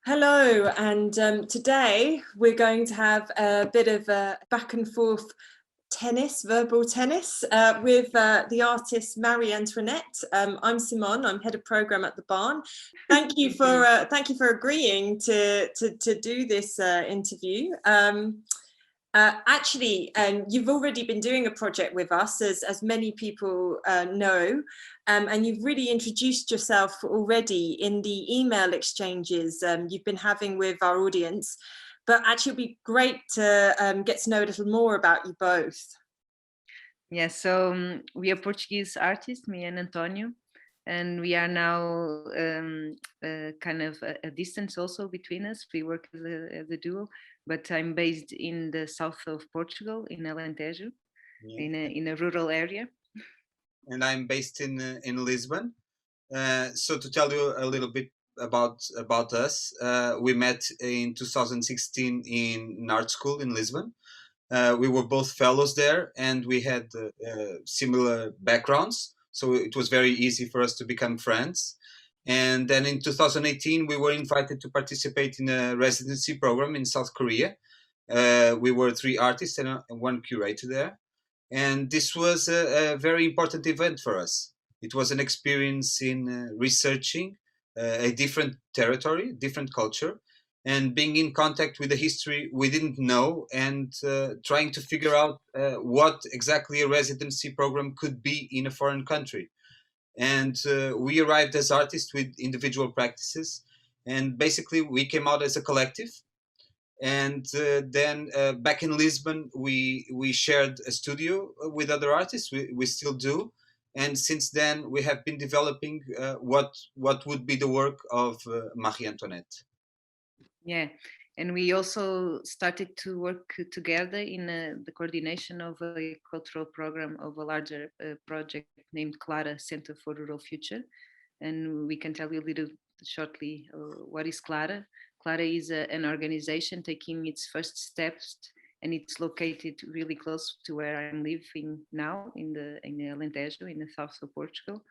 Hello, and today we're going to have a bit of a back and forth verbal tennis, with the artist Marie Antoinette. I'm Simone. I'm head of program at the Barn. Thank you for agreeing to do this interview. Actually, you've already been doing a project with us, as many people know, and you've really introduced yourself already in the email exchanges you've been having with our audience. But actually, it'd be great to get to know a little more about you both. Yeah, so we are Portuguese artists, me and Antonio, and we are now kind of a distance also between us. We work as a duo, but I'm based in the south of Portugal, in Alentejo, Yeah. in a rural area. And I'm based in Lisbon. So to tell you a little bit about us, we met in 2016 in an art school in Lisbon. We were both fellows there, and we had similar backgrounds, so it was very easy for us to become friends. And then in 2018, we were invited to participate in a residency program in South Korea. We were three artists and one curator there. And this was a very important event for us. It was an experience in researching a different territory, different culture, and being in contact with a history we didn't know, and trying to figure out what exactly a residency program could be in a foreign country. And we arrived as artists with individual practices, and basically we came out as a collective. And then back in Lisbon, we shared a studio with other artists. We still do, and since then we have been developing what would be the work of Marie Antoinette. Yeah, and we also started to work together in the coordination of a cultural program of a larger project named Clara Center for Rural Future. And we can tell you a little shortly what is Clara. Clara is an organization taking its first steps, and it's located really close to where I'm living now in the Alentejo, in the south of Portugal.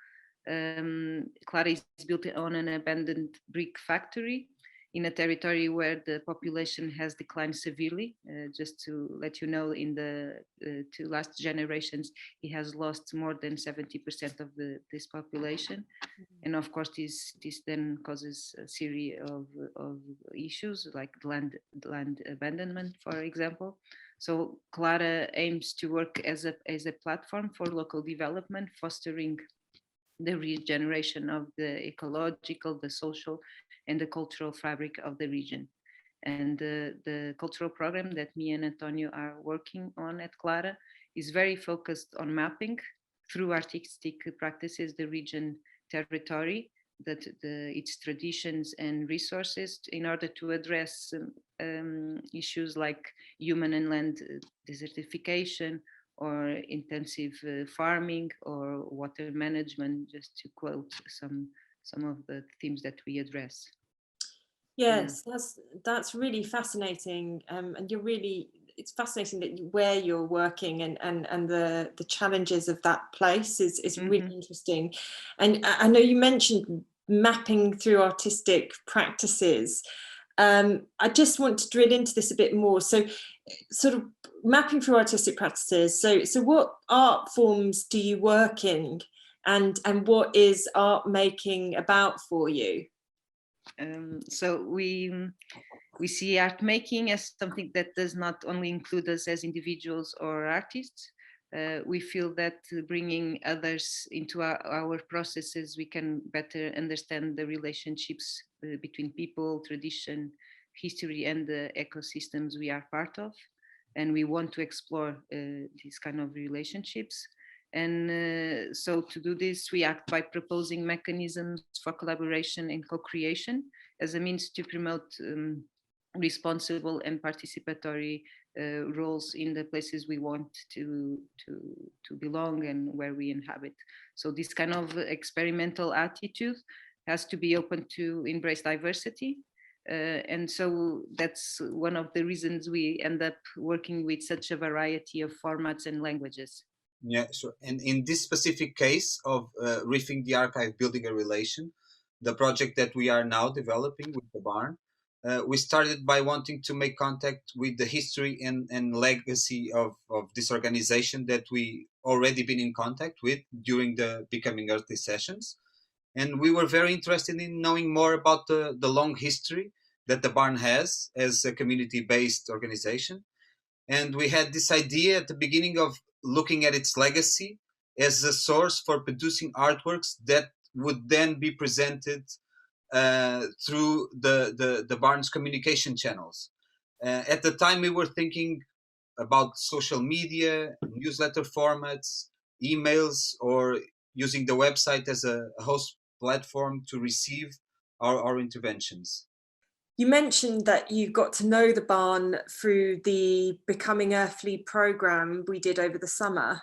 Clara is built on an abandoned brick factory in a territory where the population has declined severely. Just to let you know, in the two last generations, it has lost more than 70% of this population. And of course, this then causes a series of issues like land abandonment, for example. So Clara aims to work as a platform for local development, fostering the regeneration of the ecological, the social, and the cultural fabric of the region. And the cultural program that me and Antonio are working on at Clara is very focused on mapping through artistic practices the region territory, its traditions and resources, in order to address issues like human and land desertification, or intensive farming, or water management, just to quote some of the themes that we address. Yes, that's really fascinating, and it's fascinating that where you're working and the challenges of that place is really interesting. And I know you mentioned mapping through artistic practices. I just want to drill into this a bit more. So, sort of mapping through artistic practices. So what art forms do you work in, and what is art making about for you? So we see art making as something that does not only include us as individuals or artists. We feel that bringing others into our processes, we can better understand the relationships between people, tradition, history, and the ecosystems we are part of. And we want to explore these kind of relationships. And so to do this, we act by proposing mechanisms for collaboration and co-creation as a means to promote responsible and participatory roles in the places we want to belong and where we inhabit. So this kind of experimental attitude has to be open to embrace diversity. And so that's one of the reasons we end up working with such a variety of formats and languages. Yeah, sure. And in this specific case of riffing the archive, building a relation, the project that we are now developing with the Barn, we started by wanting to make contact with the history and legacy of this organization that we already been in contact with during the Becoming Earthly sessions. And we were very interested in knowing more about the long history that the Barn has as a community-based organization. And we had this idea at the beginning of looking at its legacy as a source for producing artworks that would then be presented through the Barn's communication channels. At the time, we were thinking about social media, newsletter formats, emails, or using the website as a host platform to receive our interventions. You mentioned that you got to know the Barn through the Becoming Earthly program we did over the summer.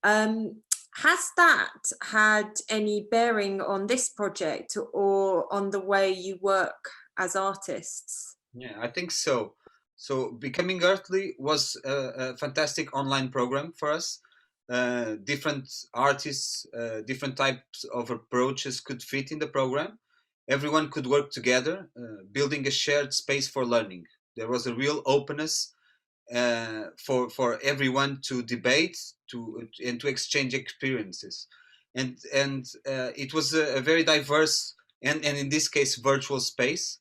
Has that had any bearing on this project or on the way you work as artists? Yeah, I think so. So Becoming Earthly was a fantastic online program for us. Different artists, different types of approaches could fit in the program. Everyone could work together, building a shared space for learning. There was a real openness for everyone to debate and to exchange experiences, and it was a very diverse and in this case virtual space.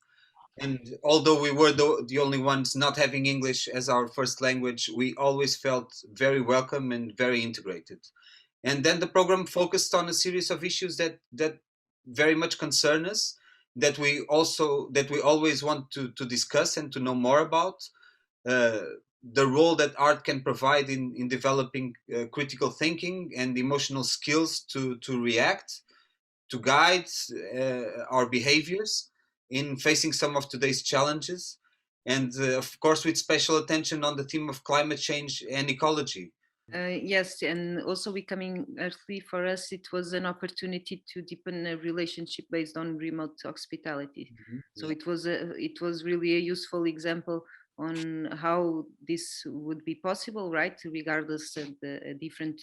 And although we were the only ones not having English as our first language, we always felt very welcome and very integrated. And then the program focused on a series of issues that very much concern us, that we always want to discuss and to know more about. Uh, the role that art can provide in developing critical thinking and emotional skills to react, to guide our behaviors in facing some of today's challenges, and of course with special attention on the theme of climate change and ecology. Yes, and also Becoming Earthly for us, it was an opportunity to deepen a relationship based on remote hospitality. So Yeah. it was really a useful example on how this would be possible, right? Regardless of the different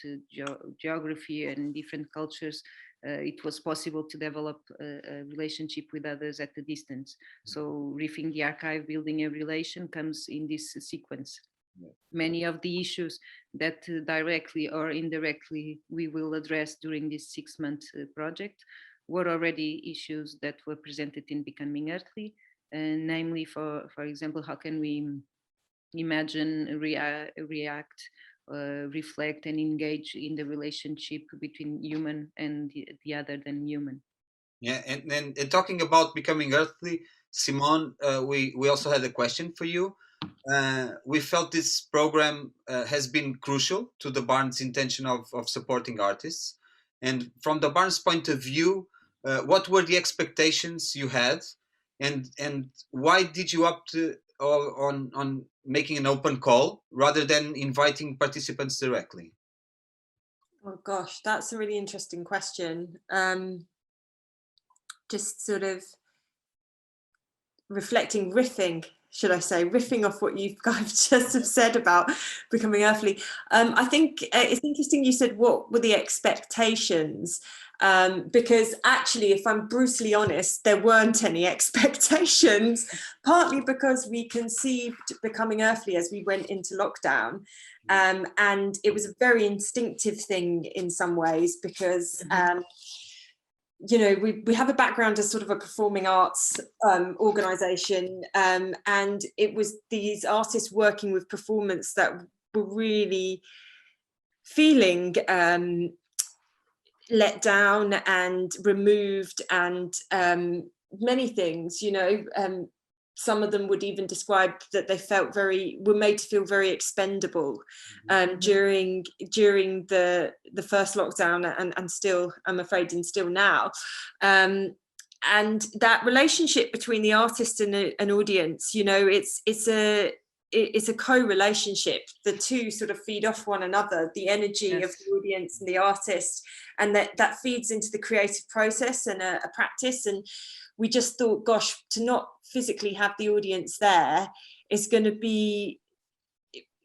geography and different cultures, it was possible to develop a relationship with others at a distance. So riffing the archive, building a relation comes in this sequence. Many of the issues that directly or indirectly we will address during this 6-month project were already issues that were presented in Becoming Earthly, namely, for example, how can we imagine, react, reflect, and engage in the relationship between human and the other than human. Yeah, and talking about Becoming Earthly, Simone, we also had a question for you. We felt this program has been crucial to the Barn's intention of supporting artists. And from the Barn's point of view, what were the expectations you had, and why did you opt on making an open call rather than inviting participants directly? Oh gosh, that's a really interesting question. Just sort of reflecting, riffing, should I say, riffing off what you guys just have said about Becoming Earthly. I think it's interesting you said what were the expectations, because actually, if I'm brutally honest, there weren't any expectations, partly because we conceived Becoming Earthly as we went into lockdown. And it was a very instinctive thing in some ways because you know, we have a background as sort of a performing arts organisation, and it was these artists working with performance that were really feeling let down and removed and many things, you know. Some of them would even describe that they were made to feel very expendable during the first lockdown and still, I'm afraid, and still now. And that relationship between the artist and an audience, you know, it's a co-relationship. The two sort of feed off one another, the energy of the audience and the artist, and that feeds into the creative process and a practice. And we just thought, gosh, to not physically have the audience there is going to be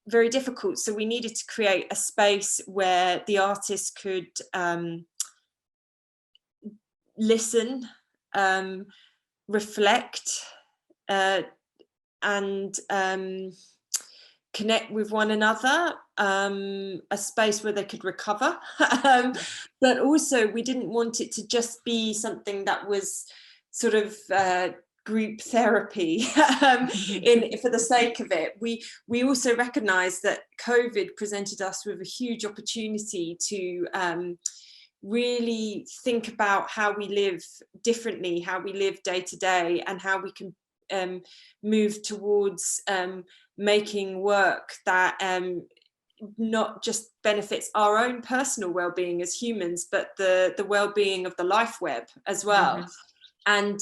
very difficult. So we needed to create a space where the artist could listen, reflect, and connect with one another, a space where they could recover. But also we didn't want it to just be something that was sort of group therapy for the sake of it. We also recognized that COVID presented us with a huge opportunity to really think about how we live differently, how we live day to day, and how we can move towards making work that not just benefits our own personal well-being as humans, but the well-being of the life web as well. And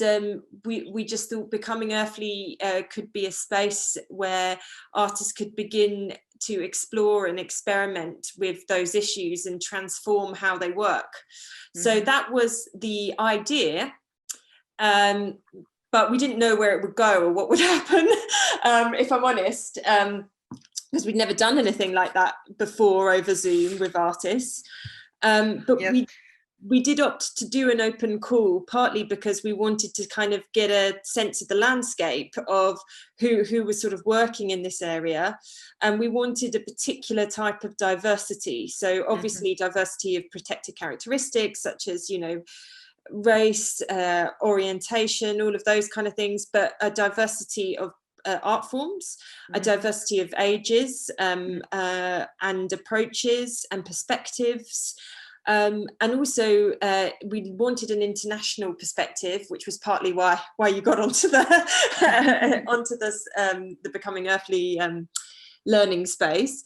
we just thought Becoming Earthly could be a space where artists could begin to explore and experiment with those issues and transform how they work. So that was the idea. But we didn't know where it would go or what would happen, if I'm honest, because we'd never done anything like that before over Zoom with artists. But we did opt to do an open call, partly because we wanted to kind of get a sense of the landscape of who was sort of working in this area. And we wanted a particular type of diversity. So obviously diversity of protected characteristics, such as, you know, race, orientation, all of those kind of things, but a diversity of art forms, a diversity of ages and approaches and perspectives. And also we wanted an international perspective, which was partly why you got onto the onto this the Becoming Earthly learning space.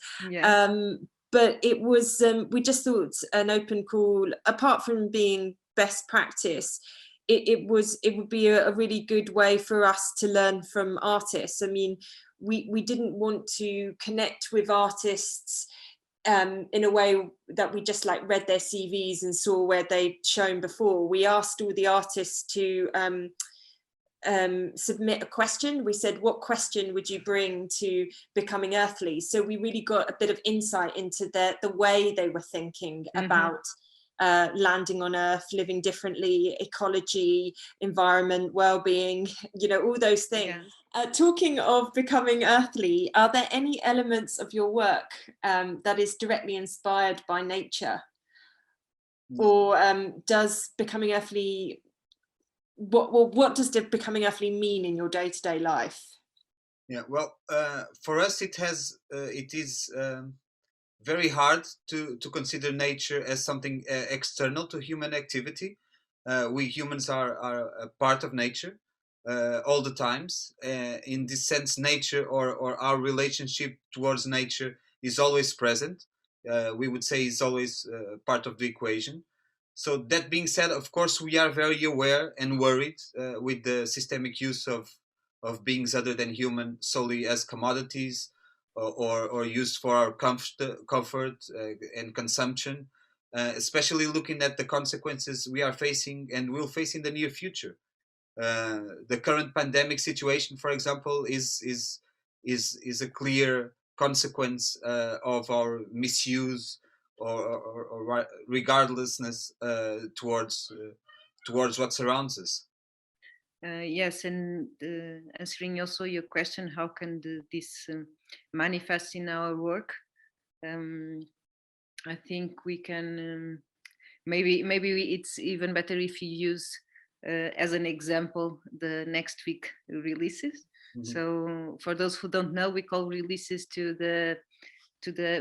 But it was we just thought an open call, apart from being best practice, it would be a really good way for us to learn from artists. I mean, we didn't want to connect with artists in a way that we just like read their CVs and saw where they'd shown before. We asked all the artists to submit a question. We said, what question would you bring to Becoming Earthly? So we really got a bit of insight into the way they were thinking about landing on Earth, living differently, ecology, environment, well-being, you know, all those things. Talking of Becoming Earthly, are there any elements of your work that is directly inspired by nature? Or does Becoming Earthly, what does Becoming Earthly mean in your day-to-day life? Yeah, well, for us it is very hard to consider nature as something external to human activity. We humans are a part of nature all the times. In this sense, nature or our relationship towards nature is always present. We would say is always part of the equation. So that being said, of course, we are very aware and worried with the systemic use of beings other than human solely as commodities, or used for our comfort and consumption, especially looking at the consequences we are facing and will face in the near future. The current pandemic situation, for example, is a clear consequence of our misuse or regardlessness towards what surrounds us. Yes, and answering also your question, how can this manifest in our work? I think we can maybe it's even better if you use as an example the next week releases. So for those who don't know, we call releases to the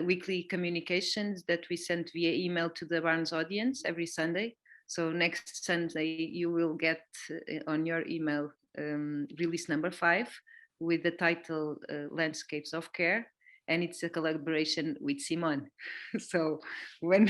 weekly communications that we send via email to the Barnes audience every Sunday. So next Sunday you will get on your email release number 5 with the title Landscapes of Care, and it's a collaboration with Simone. So when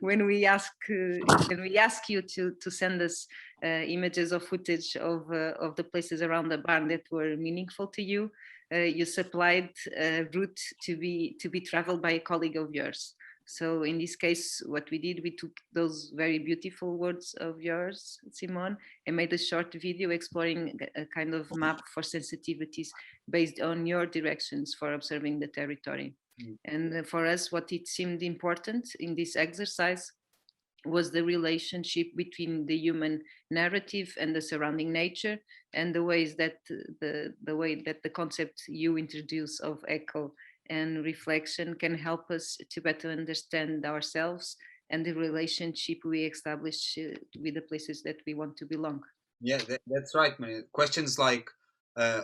we ask you to send us images or footage of the places around the barn that were meaningful to you, you supplied a route to be traveled by a colleague of yours. So in this case, what we did, we took those very beautiful words of yours, Simone, and made a short video exploring a kind of map for sensitivities based on your directions for observing the territory. And for us, what it seemed important in this exercise was the relationship between the human narrative and the surrounding nature, and the ways that the way that the concept you introduce of echo and reflection can help us to better understand ourselves and the relationship we establish with the places that we want to belong. Yeah, that's right, man. Questions like,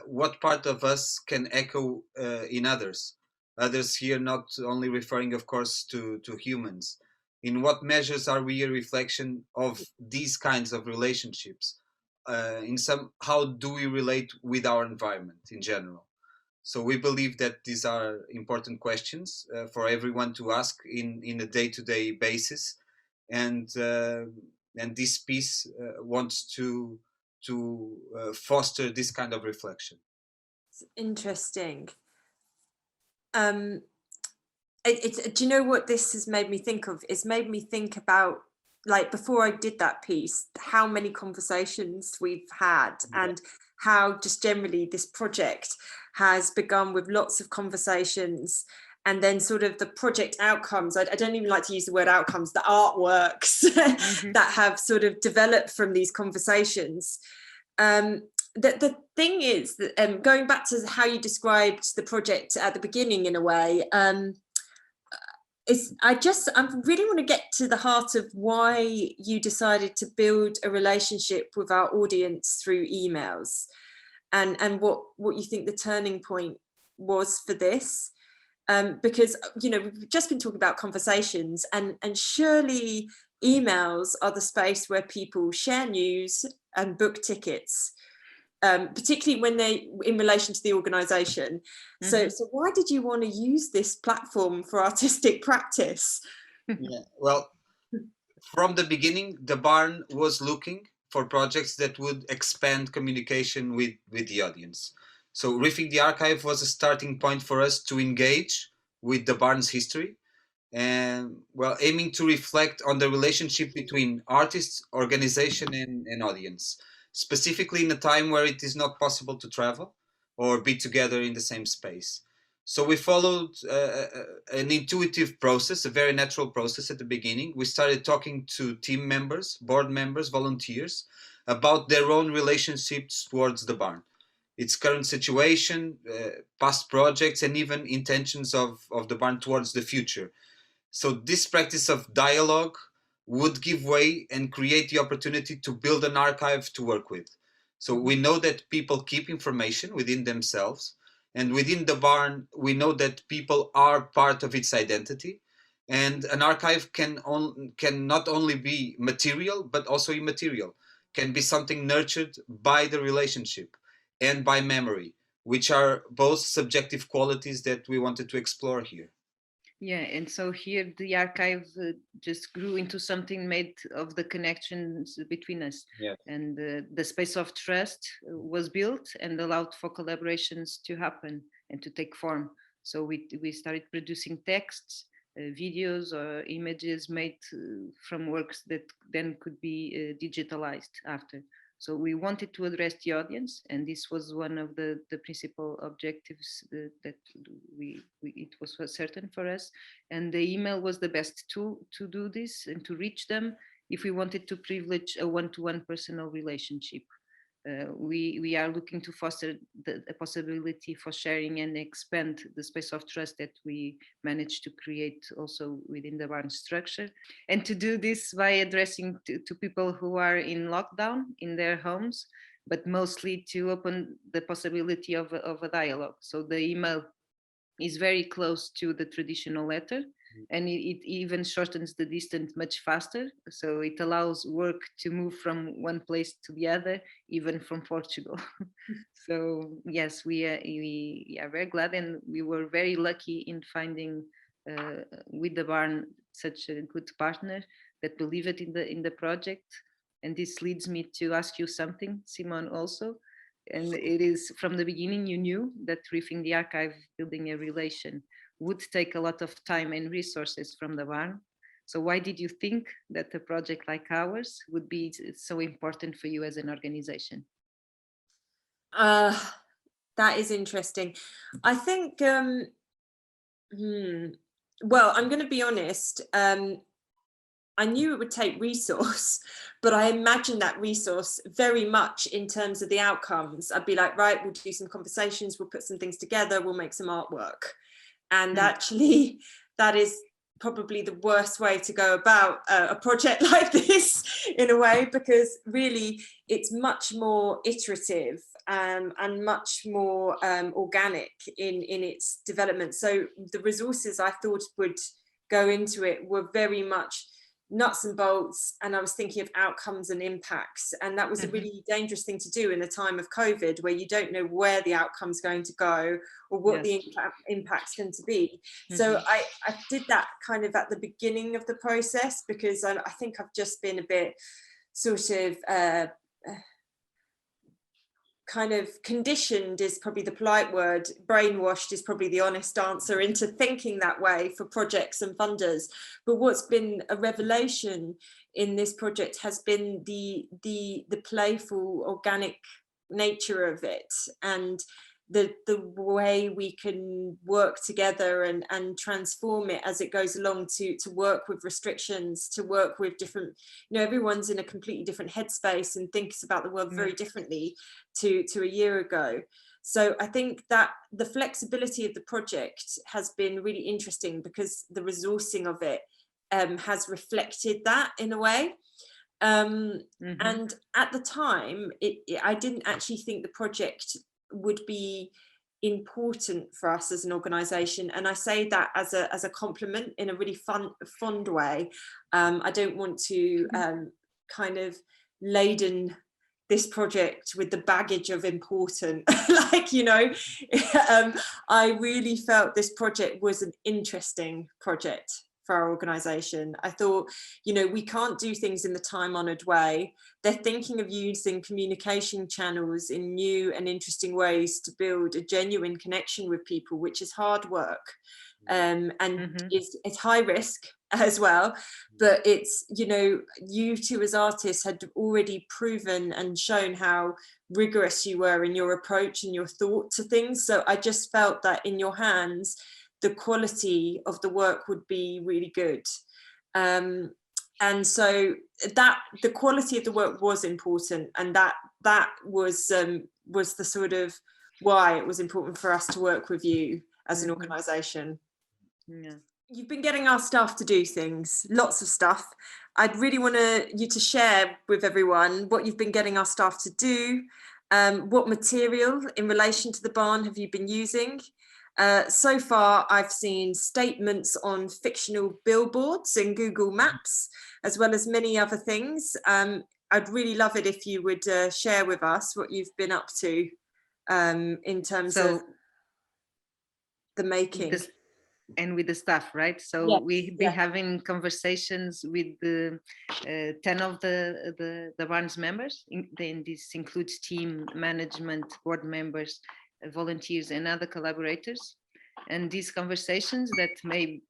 what part of us can echo in others? Others here not only referring, of course, to humans. In what measures are we a reflection of these kinds of relationships? How do we relate with our environment in general? So we believe that these are important questions for everyone to ask in a day-to-day basis, and this piece wants to foster this kind of reflection. It's interesting. Do you know what this has made me think of? It's made me think about, like, before I did that piece, how many conversations we've had, and how just generally this project has begun with lots of conversations, and then sort of the project outcomes. I don't even like to use the word outcomes, the artworks that have sort of developed from these conversations. The thing is that, going back to how you described the project at the beginning, in a way, I really want to get to the heart of why you decided to build a relationship with our audience through emails, and what you think the turning point was for this. Because, you know, we've just been talking about conversations, and surely emails are the space where people share news and book tickets, particularly when they in relation to the organization. So why did you want to use this platform for artistic practice? Yeah, well, from the beginning, the Barn was looking for projects that would expand communication with the audience. So Riffing the Archive was a starting point for us to engage with the Barn's history, and, well, aiming to reflect on the relationship between artists, organization, and audience, specifically in a time where it is not possible to travel or be together in the same space. So we followed an intuitive process, a very natural process at the beginning. We started talking to team members, board members, volunteers, about their own relationships towards the Barn, its current situation, past projects, and even intentions of the Barn towards the future. So this practice of dialogue would give way and create the opportunity to build an archive to work with. So we know that people keep information within themselves, and within the Barn, we know that people are part of its identity. And an archive can not only be material, but also immaterial, can be something nurtured by the relationship and by memory, which are both subjective qualities that we wanted to explore here. Yeah, and so here the archive just grew into something made of the connections between us. Yeah. And the space of trust was built and allowed for collaborations to happen and to take form. So we started producing texts, videos, or images made from works that then could be digitalized after. So we wanted to address the audience, and this was one of the principal objectives that it was certain for us. And the email was the best tool to do this and to reach them if we wanted to privilege a one-to-one personal relationship. We are looking to foster a possibility for sharing and expand the space of trust that we managed to create also within the Barn structure. And to do this by addressing to people who are in lockdown in their homes, but mostly to open the possibility of a dialogue. So the email is very close to the traditional letter, and it even shortens the distance much faster. So it allows work to move from one place to the other, even from Portugal. So yes, we are very glad, and we were very lucky in finding with the Barn such a good partner that believed in the project. And this leads me to ask you something, Simon, also. And it is from the beginning you knew that Riffing the Archive, building a relation, would take a lot of time and resources from the Barn. So why did you think that a project like ours would be so important for you as an organization? That is interesting. I think, well, I'm going to be honest. I knew it would take resource, but I imagined that resource very much in terms of the outcomes. I'd be like, right, we'll do some conversations, we'll put some things together, we'll make some artwork. And actually, that is probably the worst way to go about a project like this, in a way, because really it's much more iterative and much more organic in its development. So the resources I thought would go into it were very much nuts and bolts, and I was thinking of outcomes and impacts, and that was a really dangerous thing to do in a time of COVID, where you don't know where the outcome's going to go or what the impact's going to be. So I did that kind of at the beginning of the process, because I think I've just been a bit sort of kind of conditioned is probably the polite word, brainwashed is probably the honest answer, into thinking that way for projects and funders. But what's been a revelation in this project has been the playful, organic nature of it, and the way we can work together and transform it as it goes along, to work with restrictions, to work with different, everyone's in a completely different headspace and thinks about the world very differently to a year ago. So I think that the flexibility of the project has been really interesting, because the resourcing of it has reflected that in a way. And at the time, I didn't actually think the project would be important for us as an organization, and I say that as a compliment in a really fond way. I don't want to kind of laden this project with the baggage of important, like, I really felt this project was an interesting project for our organization. I thought, we can't do things in the time-honored way. They're thinking of using communication channels in new and interesting ways to build a genuine connection with people, which is hard work, and it's high risk as well. But it's, you two as artists had already proven and shown how rigorous you were in your approach and your thought to things. So I just felt that in your hands, the quality of the work would be really good. And so that the quality of the work was important, and that was the sort of why it was important for us to work with you as an organization. You've been getting our staff to do things, lots of stuff. I'd really want you to share with everyone what you've been getting our staff to do. What material in relation to the barn have you been using? So far, I've seen statements on fictional billboards in Google Maps, as well as many other things. I'd really love it if you would share with us what you've been up to in terms of the making. And with the staff, right? So we've been having conversations with the 10 of the Barn's members. This includes team, management, board members, volunteers, and other collaborators. And these conversations that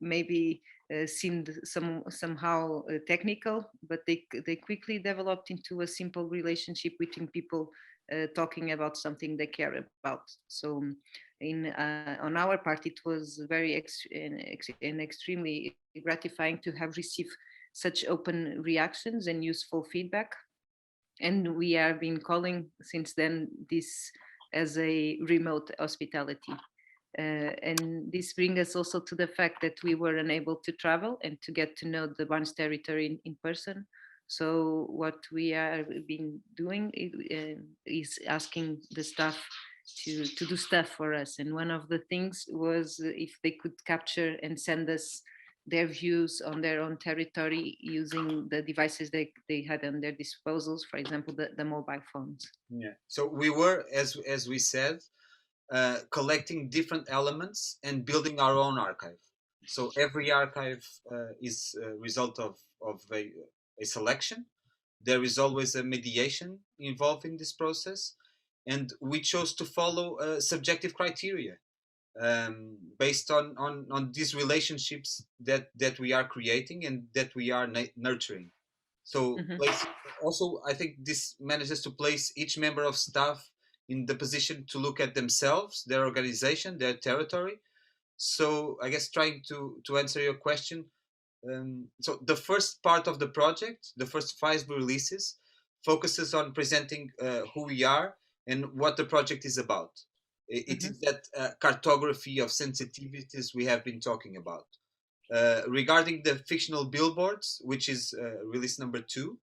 maybe seemed somehow technical, but they quickly developed into a simple relationship between people talking about something they care about. So on our part, it was very extremely gratifying to have received such open reactions and useful feedback. And we have been calling since then this as a remote hospitality. And this brings us also to the fact that we were unable to travel and to get to know the Barnes territory in person. So what we have been doing is asking the staff to do stuff for us. And one of the things was if they could capture and send us their views on their own territory using the devices they had on their disposals, for example, the mobile phones. Yeah. So we were, as we said, collecting different elements and building our own archive. So every archive is a result of a selection. There is always a mediation involved in this process, and we chose to follow subjective criteria based on these relationships that we are creating and that we are nurturing. So also, I think this manages to place each member of staff in the position to look at themselves, their organization, their territory. So I guess trying to answer your question, So the first part of the project, the first 5 releases, focuses on presenting who we are and what the project is about. It is that cartography of sensitivities we have been talking about. Regarding the fictional billboards, which is release number 2,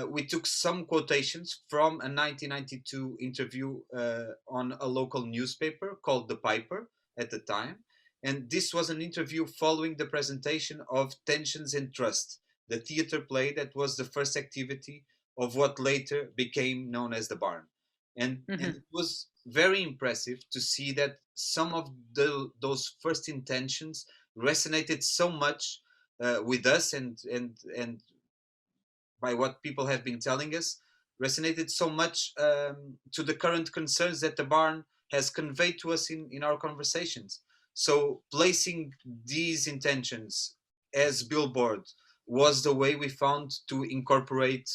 we took some quotations from a 1992 interview on a local newspaper called The Piper at the time. And this was an interview following the presentation of Tensions and Trust, the theater play that was the first activity of what later became known as the Barn. And it was very impressive to see that some of those first intentions resonated so much with us, and by what people have been telling us, resonated so much to the current concerns that the Barn has conveyed to us in our conversations. So placing these intentions as billboard was the way we found to incorporate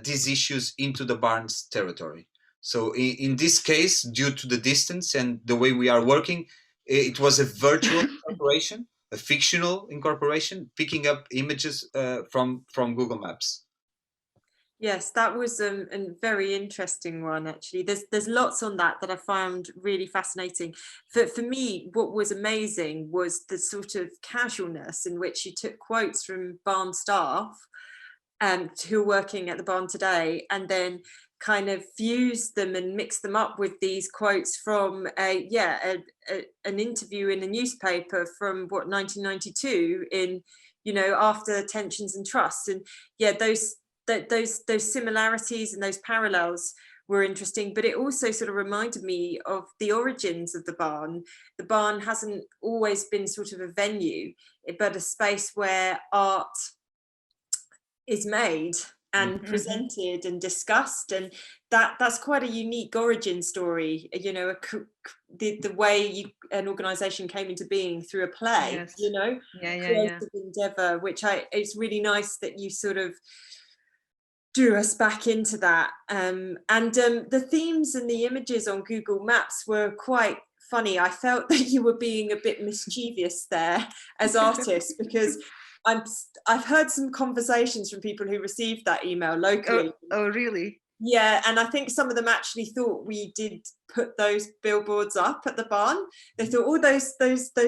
these issues into the Barn's territory. So in this case, due to the distance and the way we are working, it was a virtual incorporation, a fictional incorporation, picking up images from Google Maps. Yes, that was a very interesting one, actually. There's lots on that I found really fascinating. For me, what was amazing was the sort of casualness in which you took quotes from Barn staff who are working at the Barn today, and then kind of fused them and mixed them up with these quotes from an interview in a newspaper from 1992 in, after Tensions and Trust. And those similarities and those parallels were interesting, but it also sort of reminded me of the origins of the Barn. The Barn hasn't always been sort of a venue, but a space where art is made and presented and discussed, and that's quite a unique origin story, the way an organization came into being through a play. Yes. Creative endeavor, which it's really nice that you sort of drew us back into that. And the themes and the images on Google Maps were quite funny. I felt that you were being a bit mischievous there as artists, because I've heard some conversations from people who received that email locally. Oh, really? Yeah, and I think some of them actually thought we did put those billboards up at the Barn. They thought all those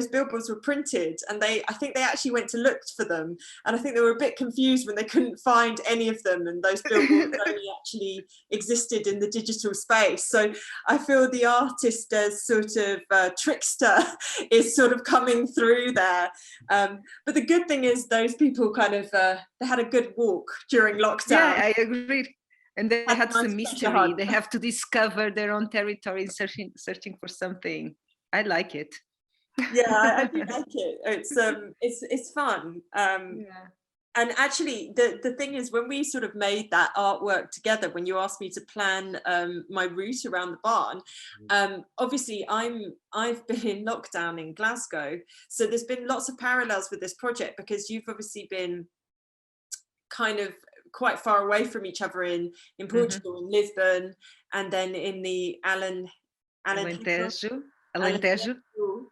billboards were printed, and I think they actually went to look for them, and I think they were a bit confused when they couldn't find any of them, and those billboards only actually existed in the digital space. So I feel the artist as sort of trickster is sort of coming through there. But the good thing is those people kind of they had a good walk during lockdown. Yeah, I agree. And they had some mystery. They have to discover their own territory, searching for something. I like it. Yeah, I do like it. It's fun. And actually, the thing is, when we sort of made that artwork together, when you asked me to plan my route around the Barn, obviously I've been in lockdown in Glasgow, so there's been lots of parallels with this project, because you've obviously been kind of quite far away from each other in Portugal, in Lisbon, and then in the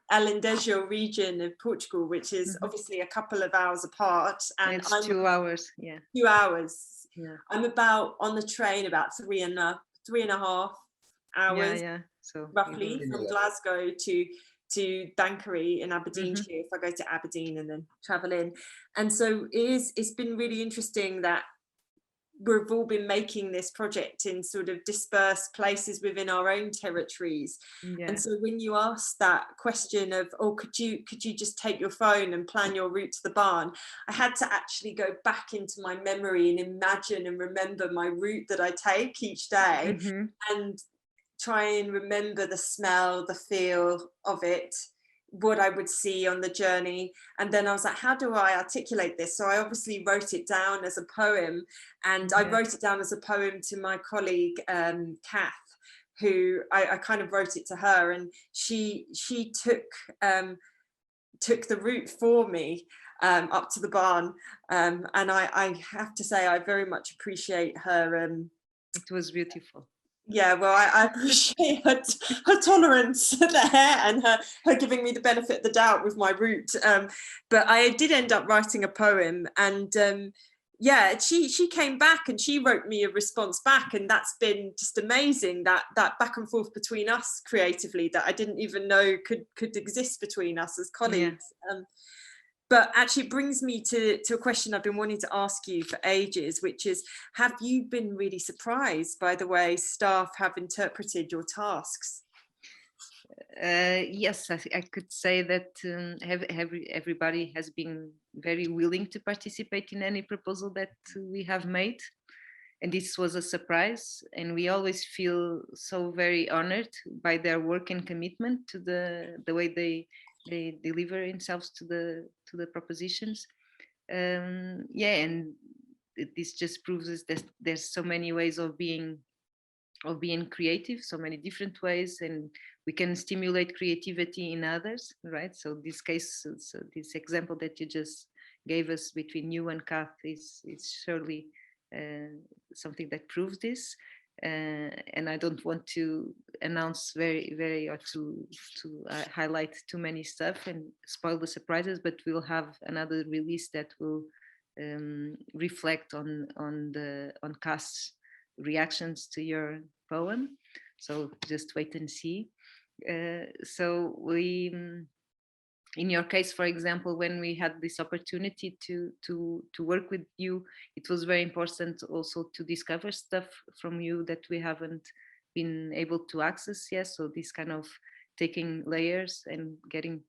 Alentejo region of Portugal, which is obviously a couple of hours apart. And it's 2 hours. Yeah, 2 hours. Yeah, I'm about on the train about 3.5 hours. Yeah. So roughly from Glasgow to Danbury in Aberdeenshire, if I go to Aberdeen and then travel in. And so it's been really interesting that we've all been making this project in sort of dispersed places within our own territories. And so when you ask that question of, could you just take your phone and plan your route to the Barn, I had to actually go back into my memory and imagine and remember my route that I take each day, and try and remember the smell, the feel of it, what I would see on the journey. And then I was like, how do I articulate this? So I obviously wrote it down as a poem, and I wrote it down as a poem to my colleague, Kath, who I kind of wrote it to her, and she took the route for me up to the Barn. And I have to say, I very much appreciate her. It was beautiful. Yeah, well, I appreciate her tolerance there, and her giving me the benefit of the doubt with my route. But I did end up writing a poem, and yeah, she came back and she wrote me a response back, and that's been just amazing. That back and forth between us creatively that I didn't even know could exist between us as Yeah. colleagues. But actually it brings me to a question I've been wanting to ask you for ages, which is, have you been really surprised by the way staff have interpreted your tasks? Yes, I could say that everybody has been very willing to participate in any proposal that we have made. And this was a surprise. And we always feel so very honored by their work and commitment to the way they deliver themselves to the propositions. Yeah, and this just proves us that there's so many ways of being creative, so many different ways, and we can stimulate creativity in others, right? So this case, so this example that you just gave us between you and Kath is surely something that proves this. And I don't want to announce very or to highlight too many stuff and spoil the surprises, but we'll have another release that will reflect on Kath's reactions to your poem. So just wait and see. So we, in your case, for example, when we had this opportunity to work with you, it was very important also to discover stuff from you that we haven't been able to access yet. So this kind of taking layers and getting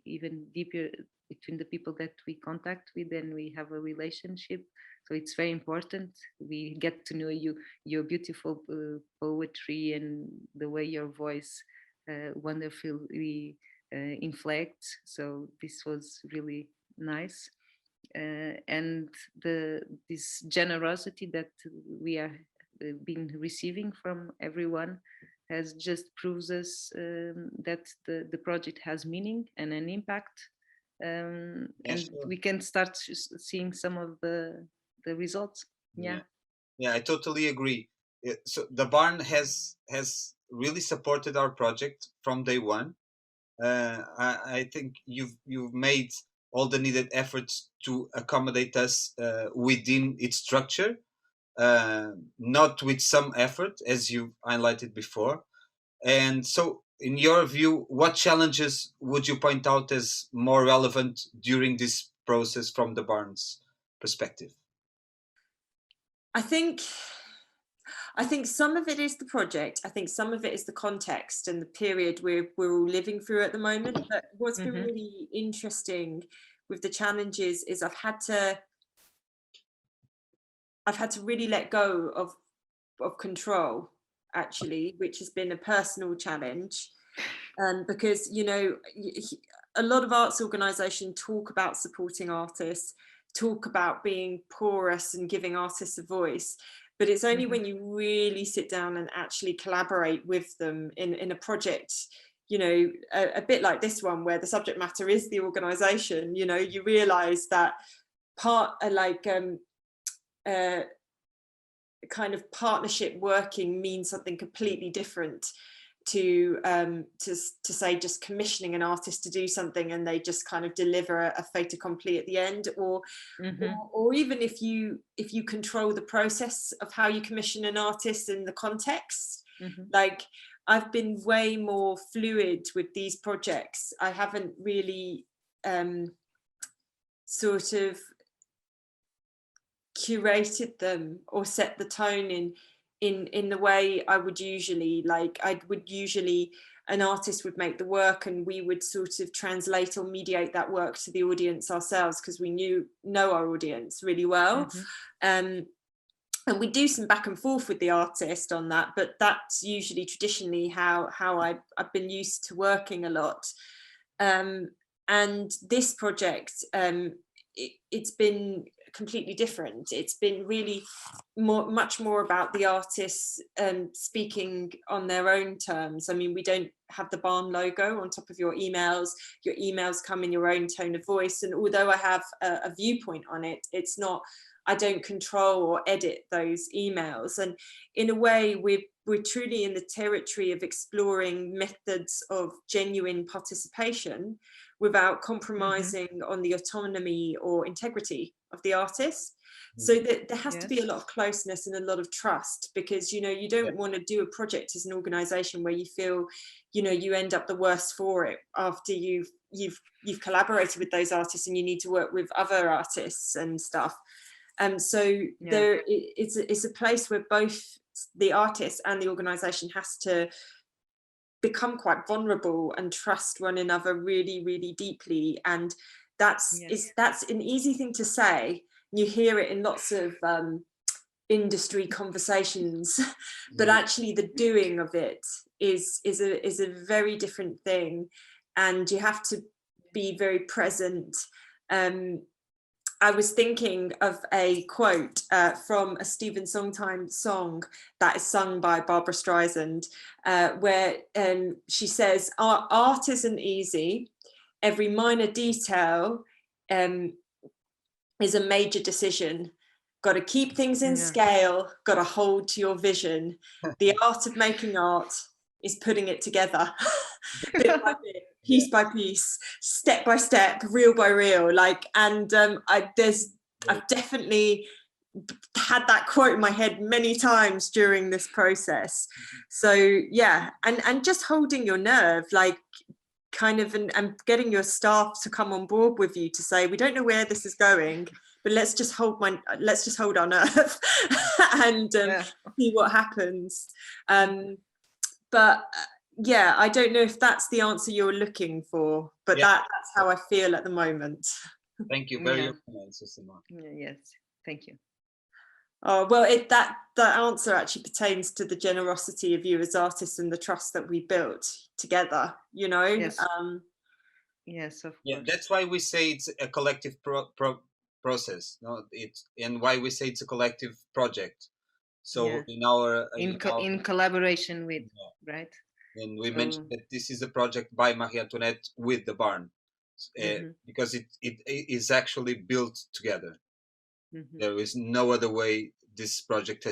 even deeper between the people that we contact with and we have a relationship. So it's very important. We get to know you, your beautiful poetry and the way your voice wonderfully inflects. So this was really nice. And this generosity that we are been receiving from everyone has just proves us that the project has meaning and an impact. Yeah, And sure. we can start seeing some of the results. Yeah. Yeah, I totally agree. So the barn has really supported our project from day one. I think you've made all the needed efforts to accommodate us within its structure, not with some effort, as you highlighted before. And so, in your view, what challenges would you point out as more relevant during this process from the barn's perspective? I think some of it is the project. I think some of it is the context and the period we're all living through at the moment. But what's been really interesting with the challenges is I've had to really let go of control, actually, which has been a personal challenge. Because a lot of arts organisations talk about supporting artists, talk about being porous and giving artists a voice, but it's only when you really sit down and actually collaborate with them in a project, a bit like this one where the subject matter is the organisation, you realise that kind of partnership working means something completely different to say just commissioning an artist to do something and they just kind of deliver a fait accompli at the end, or even if you control the process of how you commission an artist in the context. Like, I've been way more fluid with these projects. I haven't really sort of curated them or set the tone in the way I would usually. Like, an artist would make the work and we would sort of translate or mediate that work to the audience ourselves, because we know our audience really well. And we do some back and forth with the artist on that, but that's usually traditionally how I've been used to working a lot. And this project, it's been completely different. It's been really much more about the artists speaking on their own terms. I mean, we don't have the barn logo on top of your emails. Your emails come in your own tone of voice, and although I have a viewpoint on it, it's not, I don't control or edit those emails. And in a way, we're truly in the territory of exploring methods of genuine participation without compromising on the autonomy or integrity of the artist. So that there has to be a lot of closeness and a lot of trust, because, you know, you don't want to do a project as an organization where you feel, you know, you end up the worse for it after you've collaborated with those artists and you need to work with other artists and stuff. It's a place where both the artist and the organization has to become quite vulnerable and trust one another really, really deeply. And that's an easy thing to say. You hear it in lots of industry conversations, but actually the doing of it is a very different thing, and you have to be very present. I was thinking of a quote from a Stephen Sondheim song that is sung by Barbara Streisand, where she says, art isn't easy. Every minor detail is a major decision. Got to keep things in scale, got to hold to your vision. The art of making art is putting it together. Bit by bit, piece by piece, step by step, reel by reel. Like, and I've definitely had that quote in my head many times during this process. So yeah, and just holding your nerve, like, kind of, and getting your staff to come on board with you to say, we don't know where this is going, but let's just hold our nerve and see what happens. But yeah, I don't know if that's the answer you're looking for, but that's how I feel at the moment. Thank you. Very open answer, Simone. Yes, thank you. Oh, well, that answer actually pertains to the generosity of you as artists and the trust that we built together, you know? Yes, yes, of course. That's why we say it's a collective process. No, and why we say it's a collective project. So in collaboration with, right? And we mentioned that this is a project by Marie Antoinette with the Barn, because it is actually built together. There is no other way this project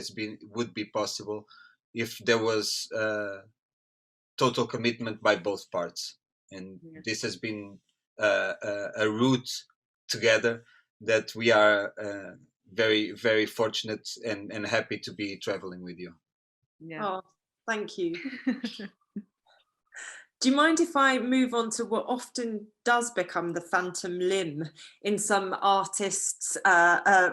would be possible if there was total commitment by both parts. And this has been a route together that we are very, very fortunate and happy to be traveling with you. Oh, thank you. Do you mind if I move on to what often does become the phantom limb in some artists'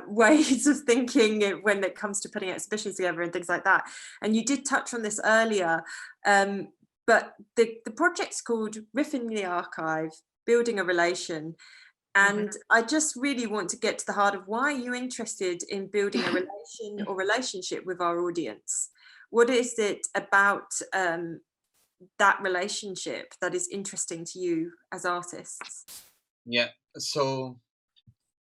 ways of thinking when it comes to putting exhibitions together and things like that? And you did touch on this earlier, but the project's called Riffing the Archive, Building a Relation. And I just really want to get to the heart of why you're interested in building a relation or relationship with our audience. What is it about that relationship that is interesting to you as artists? Yeah, so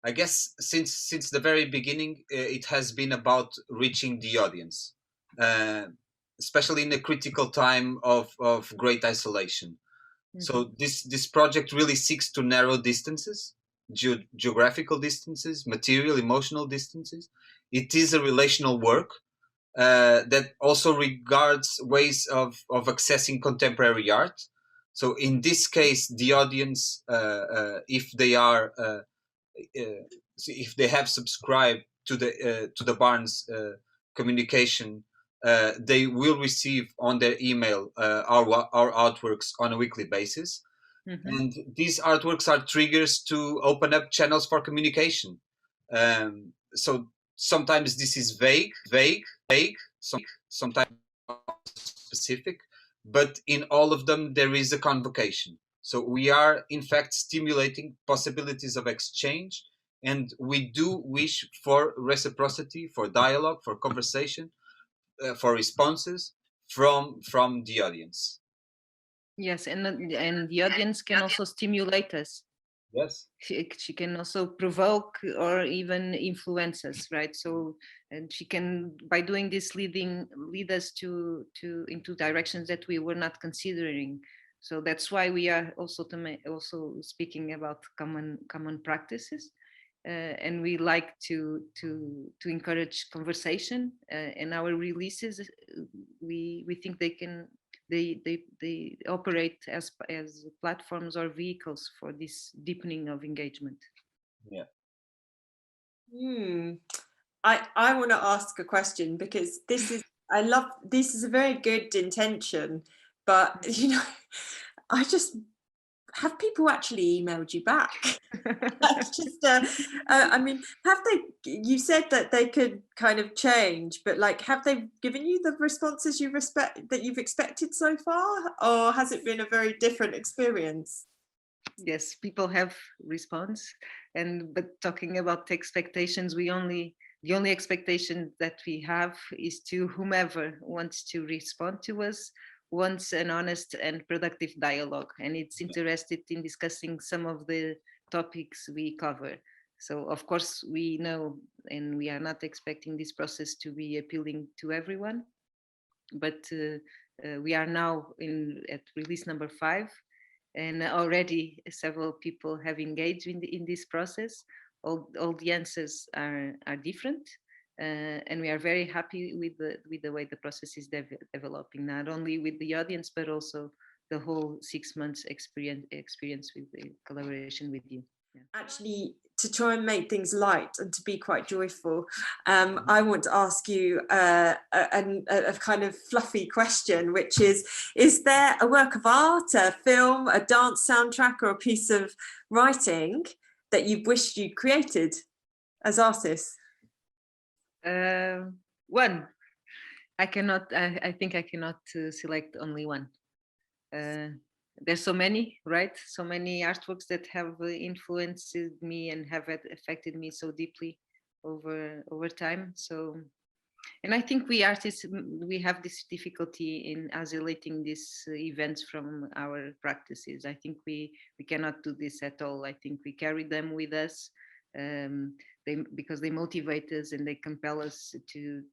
I guess since the very beginning, it has been about reaching the audience, especially in a critical time of great isolation. So this project really seeks to narrow distances, geographical distances, material, emotional distances. It is a relational work that also regards ways of accessing contemporary art. So in this case, the audience, if they have subscribed to the Barnes communication, they will receive on their email our artworks on a weekly basis. And these artworks are triggers to open up channels for communication. So sometimes this is vague, sometimes specific, but in all of them there is a convocation. So we are in fact stimulating possibilities of exchange, and we do wish for reciprocity, for dialogue, for conversation, for responses from the audience. Yes, and the audience can also stimulate us. Yes, she can also provoke or even influence us, right? So, and she can, by doing this, lead us to into directions that we were not considering. So that's why we are also also speaking about common practices, and we like to encourage conversation. And our releases, we think they operate as platforms or vehicles for this deepening of engagement. Yeah. I want to ask a question, because this is a very good intention, but I just, have people actually emailed you back? That's just I mean, have they, you said that they could kind of change, but like, have they given you the responses that you've expected so far, or has it been a very different experience? Yes, people have response, but talking about expectations, the only expectation that we have is to whomever wants to respond to us wants an honest and productive dialogue, and it's interested in discussing some of the topics we cover. So of course we know, and we are not expecting this process to be appealing to everyone, but we are now at release number 5, and already several people have engaged in this process. All the answers are different, and we are very happy with the way the process is developing, not only with the audience but also the whole 6 months experience with the collaboration with you. Yeah. Actually, to try and make things light and to be quite joyful, I want to ask you a kind of fluffy question, which is there a work of art, a film, a dance soundtrack, or a piece of writing that you wished you'd created as artists? One. I think I cannot select only one. There's so many, right? So many artworks that have influenced me and have affected me so deeply over time. So, and I think we artists, we have this difficulty in isolating these events from our practices. I think we cannot do this at all. I think we carry them with us, because they motivate us and they compel us to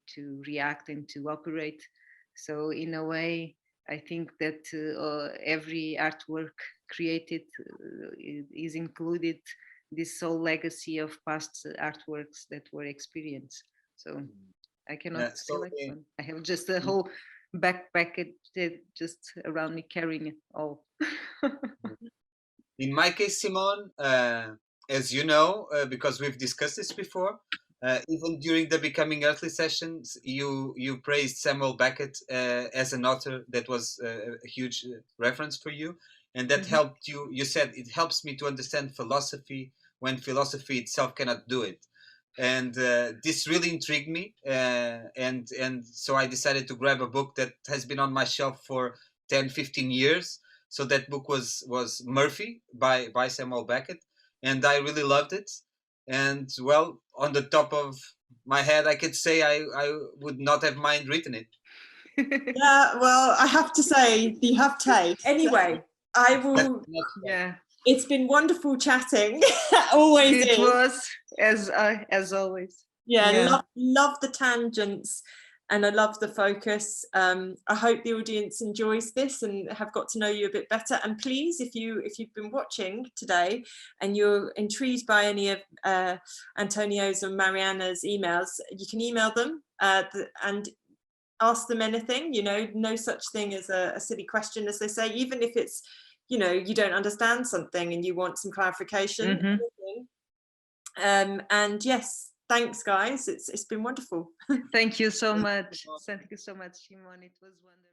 react and to operate. So in a way, I think that every artwork created is included this whole legacy of past artworks that were experienced. So I cannot select one. I have just a whole backpack just around me carrying it all. In my case, Simone, as you know, because we've discussed this before, even during the Becoming Earthly sessions, you praised Samuel Beckett as an author that was a huge reference for you, and that helped you. You said it helps me to understand philosophy when philosophy itself cannot do it, and this really intrigued me, and so I decided to grab a book that has been on my shelf for 10-15 years. So that book was Murphy by Samuel Beckett, and I really loved it. And well, on the top of my head, I could say I would not have mind written it. Yeah, well, I have to say, you have taste. Anyway, I will. Yeah. It's been wonderful chatting. Always it is. Was as always. Yeah. Love the tangents, and I love the focus. I hope the audience enjoys this and have got to know you a bit better. And please, if you've been watching today and you're intrigued by any of Antonio's or Mariana's emails, you can email them and ask them anything. No such thing as a silly question, as they say, even if it's, you don't understand something and you want some clarification. And yes, thanks guys, it's been wonderful. Thank you so much. Thank you so much, Simone. It was wonderful.